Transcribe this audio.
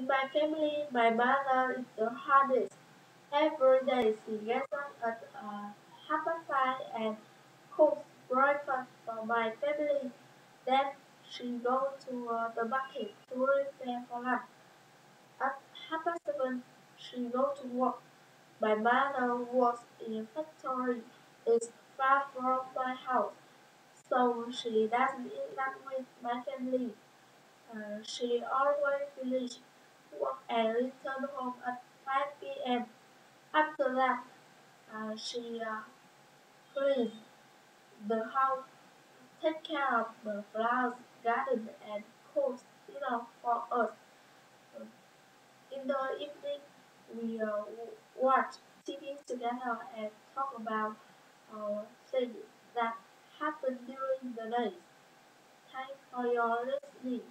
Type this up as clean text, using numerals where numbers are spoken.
In my family, my mother is the hardest. Every day she gets up at 5:30 and cooks breakfast for my family. Then she goes to the market to prepare for lunch. At 7:30, she goes to work. My mother works in a factory. It's far from my house, so she doesn't interact with my family. She always finishes work and returns home at 5 p.m. After that, she cleans the house, takes care of the flowers garden, and cooks dinner for us. In the evening, we watch TV together and talk about things that happen during the day. Thanks for your listening.